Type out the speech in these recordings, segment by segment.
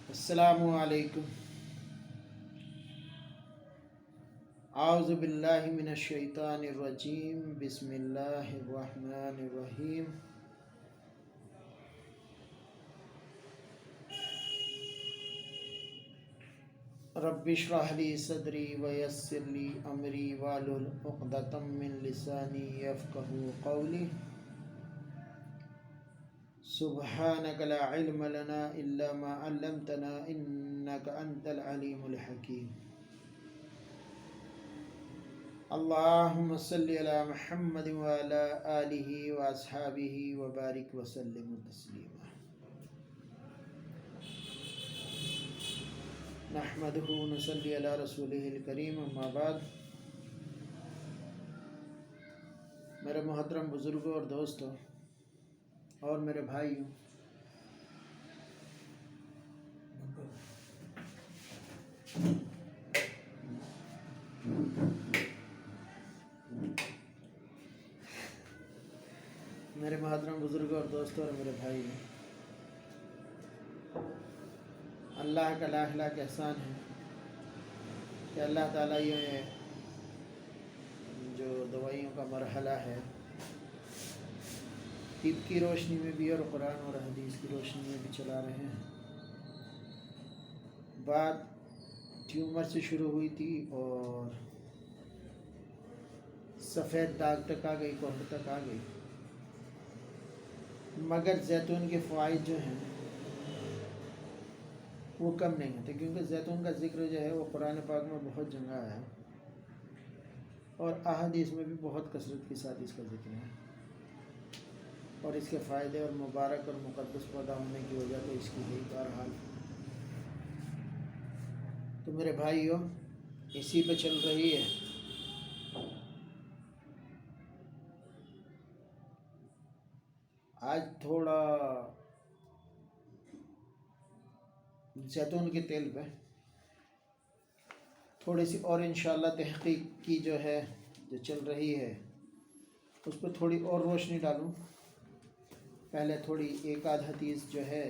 السلام علیکم۔ اعوذ باللہ من الشیطان الرجیم، بسم اللہ الرحمن الرحیم۔ رب اشرح لی صدری ویسر لی امری واحلل عقدۃ من لسانی یفقہوا قولی۔ سبحانک لا علم لنا الا ما علمتنا انک انت العلیم الحکیم۔ اللہم صلی علی محمد وعلی آلہ واصحابہ وبارک وسلم تسلیما۔ نحمدہ ونصلی علی رسولہ الکریم، اما بعد۔ میرے محترم بزرگوں اور دوستوں اور میرے بھائیوں، میرے محترم بزرگوں اور دوستوں اور میرے بھائیوں، اللہ کا لاکھ لاکھ احسان ہے کہ اللہ تعالیٰ یہ جو دوائیوں کا مرحلہ ہے، طب کی روشنی میں بھی اور قرآن اور حدیث کی روشنی میں بھی چلا رہے ہیں۔ بات ٹیومر سے شروع ہوئی تھی اور سفید داغ تک آ گئی، کوہر تک آ گئی، مگر زیتون کے فوائد جو ہیں وہ کم نہیں ہوتے، کیونکہ زیتون کا ذکر جو ہے وہ قرآن پاک میں بہت جگہ آیا ہے اور احادیث میں بھی بہت کثرت کے ساتھ اس کا ذکر ہے، اور اس کے فائدے اور مبارک اور مقدس پیدا ہونے کی وجہ تو اس کی ہے بہرحال۔ تو میرے بھائیوں، اسی پہ چل رہی ہے۔ آج تھوڑا زیتون کے تیل پہ تھوڑی سی اور انشاءاللہ تحقیق کی جو ہے، جو چل رہی ہے، اس پہ تھوڑی اور روشنی ڈالوں۔ پہلے تھوڑی ایک آدھ حدیث جو ہے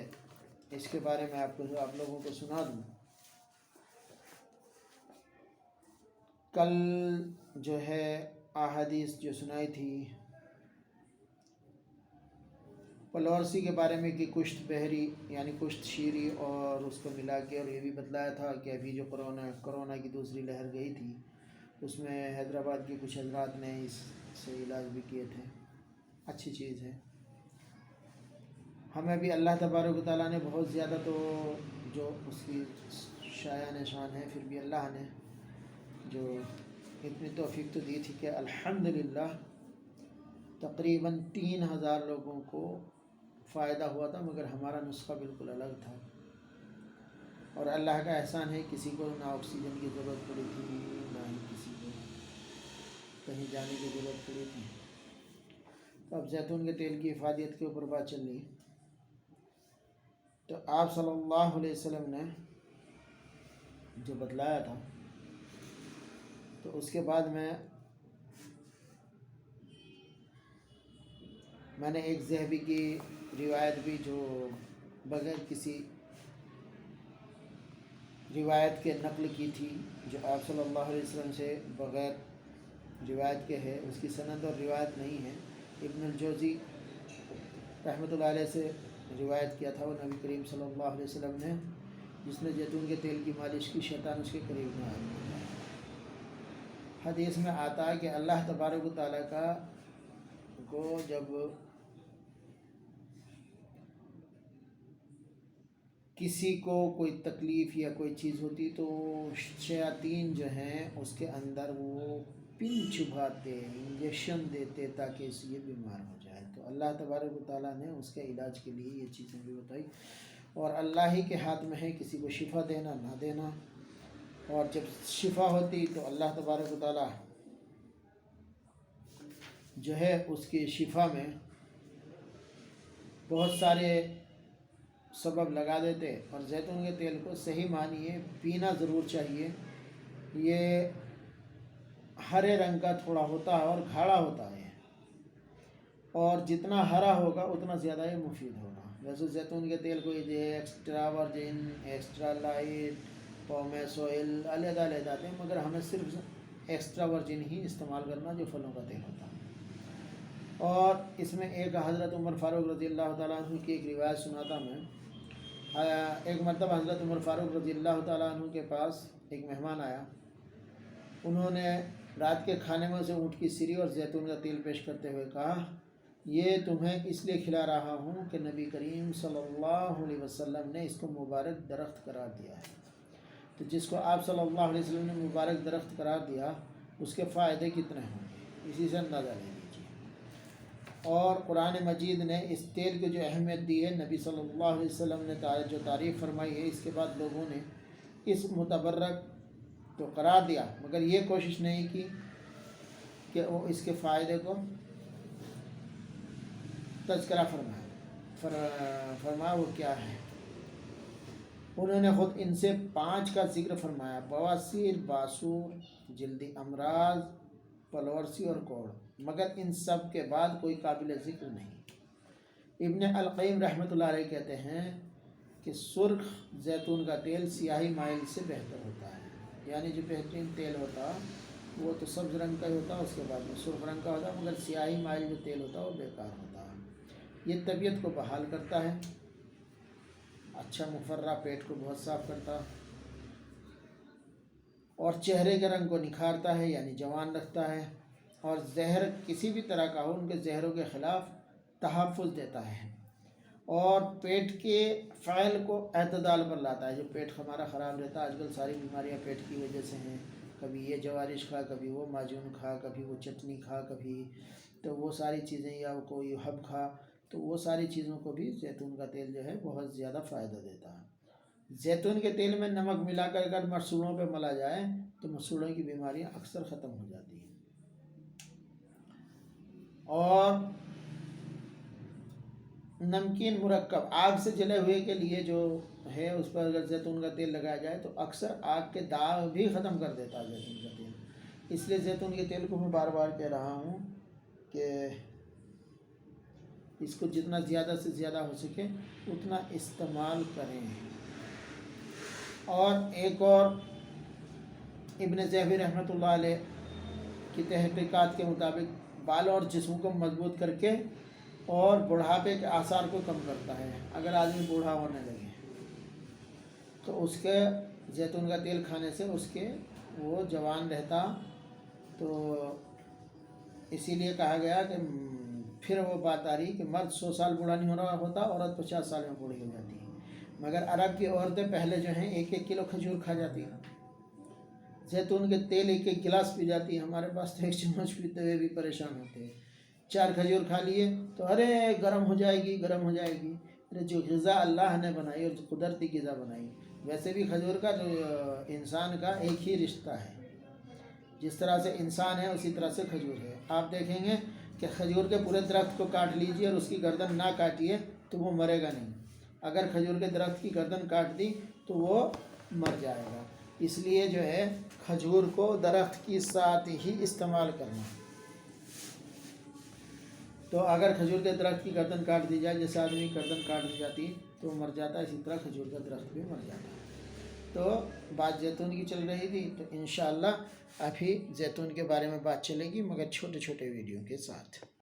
اس کے بارے میں آپ لوگوں کو سنا دوں۔ کل جو ہے احادیث جو سنائی تھی پلورسی کے بارے میں، کہ کشت بحری یعنی کشت شیری اور اس کو ملا کے، اور یہ بھی بتلایا تھا کہ ابھی جو کرونا کی دوسری لہر گئی تھی اس میں حیدرآباد کے کچھ حضرات نے اس سے علاج بھی کیے تھے۔ اچھی چیز ہے۔ ہمیں بھی اللہ تبارک و تعالیٰ نے بہت زیادہ تو جو اس کی شایع نشان ہے، پھر بھی اللہ نے جو اتنی توفیق تو دی تھی کہ الحمدللہ تقریباً 3000 لوگوں کو فائدہ ہوا تھا، مگر ہمارا نسخہ بالکل الگ تھا، اور اللہ کا احسان ہے کسی کو نہ آکسیجن کی ضرورت پڑی تھی، نہ ہی کسی کو کہیں جانے کی ضرورت پڑی تھی۔ تو اب زیتون کے تیل کی افادیت کے اوپر بات چل رہی، تو آپ صلی اللہ علیہ وسلم نے جو بتلایا تھا، تو اس کے بعد میں نے ایک ذہبی کی روایت بھی، جو بغیر کسی روایت کے نقل کی تھی، جو آپ صلی اللہ علیہ وسلم سے بغیر روایت کے ہے، اس کی سند اور روایت نہیں ہے۔ ابن الجوزی رحمۃ اللہ علیہ سے روایت کیا تھا، وہ نبی کریم صلی اللہ علیہ وسلم نے، جس نے زیتون کے تیل کی مالش کی، شیطان اس کے قریب نہ آئے۔ حدیث میں آتا ہے کہ اللہ تبارک و تعالیٰ کو جب کسی کو کوئی تکلیف یا کوئی چیز ہوتی تو شیاطین جو ہیں اس کے اندر وہ پن چبھاتے، انجیکشن دیتے تاکہ اس یہ بیمار ہو جائے۔ تو اللہ تبارک و تعالیٰ نے اس کے علاج کے لیے یہ چیزیں بھی بتائی، اور اللہ ہی کے ہاتھ میں ہے کسی کو شفا دینا نہ دینا، اور جب شفا ہوتی تو اللہ تبارک و تعالیٰ جو ہے اس کی شفا میں بہت سارے سبب لگا دیتے۔ اور زیتون کے تیل کو صحیح معنی پینا ضرور چاہیے۔ یہ ہرے رنگ کا تھوڑا ہوتا ہے اور گھاڑا ہوتا ہے، اور جتنا ہرا ہوگا اتنا زیادہ یہ مفید ہوگا۔ वैसे जैतून के तेल कोई जो है extra virgin, extra light, pomace oil अलग-अलग आते हैं, मगर हमें सिर्फ एक्स्ट्रा वर्जिन ही इस्तेमाल करना जो फलों का तेल होता है। और इसमें एक हज़रत उमर फ़ारूक रज़ी अल्लाह ताला अन्हु की एक रिवायत सुनाता मैं। एक मरतबा हज़रत उमर फ़ारूक रज़ी अल्लाह ताला अन्हु के पास एक मेहमान आया। उन्होंने रात के खाने में से ऊँट की सिरी और जैतून का तेल पेश करते हुए कहा, ये तुम्हें इसलिए खिला रहा हूँ कि नबी करीम सल्लल्लाहु अलैहि वसल्लम ने इसको मुबारक दरख्त करार दिया है। तो जिसको आप सल्लल्लाहु अलैहि वसल्लम ने मुबारक दरख्त करार दिया उसके फ़ायदे कितने होंगे, इसी से अंदाज़ा ले लीजिए। और कुरान मजीद ने इस तेल की जो अहमियत दी है, नबी सल्लल्लाहु अलैहि वसल्लम ने जो तारीफ़ फरमाई है, इसके बाद लोगों ने इस मुतबर्रक तो करार दिया, मगर ये कोशिश नहीं की कि वो इसके फ़ायदे को तज़किरा फरमाया वो क्या है। उन्होंने ख़ुद इनसे 5 का ज़िक्र फरमाया: बवासीर, बासूर, जल्दी अमराज, पलवरसी और कोढ़, मगर इन सब के बाद कोई काबिल ज़िक्र नहीं। इब्न अल-क़य्यिम रहमतुल्लाह अलैह कहते हैं कि सुर्ख जैतून का तेल सियाही माइल से बेहतर होता है, यानी जो बेहतरीन तेल होता वो तो सब्ज़ रंग का ही होता, उसके बाद में सुर्ख रंग का होता, मगर सियाही माइल जो तेल होता वो बेकार होता है। ये तबीयत को बहाल करता है, अच्छा मुफर्रा, पेट को बहुत साफ़ करता और चेहरे के रंग को निखारता है, यानी जवान रखता है। और जहर किसी भी तरह का हो, उनके जहरों के ख़िलाफ़ तहफ़्फ़ुज़ देता है और पेट के फ़ैल को एतदाल पर लाता है। जो पेट हमारा ख़राब रहता है, आजकल सारी बीमारियां पेट की वजह से हैं, कभी ये जवारिश खा, कभी वो माजून खा, कभी वो चटनी खा, कभी तो वो सारी चीज़ें, या कोई हब खा, तो वो सारी चीज़ों को भी जैतून का तेल जो है बहुत ज़्यादा फ़ायदा देता है। जैतून के तेल में नमक मिलाकर अगर मसूड़ों पे मला जाए तो मसूड़ों की बीमारियां अक्सर ख़त्म हो जाती हैं। और नमकीन मुरक्कब, आग से जले हुए के लिए जो है, उस पर अगर जैतून का तेल लगाया जाए तो अक्सर आग के दाग भी ख़त्म कर देता है जैतून का तेल। इसलिए जैतून के तेल को मैं बार बार कह रहा हूँ कि इसको जितना ज़्यादा से ज़्यादा हो सके उतना इस्तेमाल करें। और एक और इब्न ज़हबी रहमतुल्लाह अलैह की तहक़ीक़ात के मुताबिक बाल और जिस्म को मजबूत करके और बुढ़ापे के आसार को कम करता है। अगर आदमी बूढ़ा होने लगे तो उसके जैतून का तेल खाने से उसके वो जवान रहता। तो इसीलिए कहा गया कि फिर वो बात आ रही कि मर्द 100 साल बूढ़ा नहीं हो रहा होता, औरत 50 साल में बूढ़ी हो जाती है। मगर अरब की औरतें पहले जो हैं 1-1 किलो खजूर खा जाती हैं, जैतून के तेल 1-1 गिलास पी जाती है। हमारे पास तो 1 चम्मच पीते हुए भी परेशान होते हैं। 4 खजूर खा लिए तो अरे गर्म हो जाएगी, गर्म हो जाएगी। अरे जो ग़िज़ा अल्लाह ने बनाई और कुदरती ग़िज़ा बनाई, वैसे भी खजूर का जो इंसान का एक ही रिश्ता है, जिस तरह से इंसान है उसी तरह से खजूर है। आप देखेंगे कि खजूर के पूरे दरख्त को काट लीजिए और उसकी गर्दन ना काटिए तो वो मरेगा नहीं। अगर खजूर के दरख्त की गर्दन काट दी तो वो मर जाएगा। इसलिए जो है खजूर को दरख्त के साथ ही इस्तेमाल करना। तो अगर खजूर के दरख्त की गर्दन काट दी जाए, जैसे आदमी की गर्दन काट दी जाती तो मर जाता, इसी तरह खजूर का दरख्त भी मर जाता। तो बात जैतून की चल रही थी, तो इंशाअल्लाह अभी जैतून के बारे में बात चलेगी, मगर छोटे छोटे वीडियो के साथ।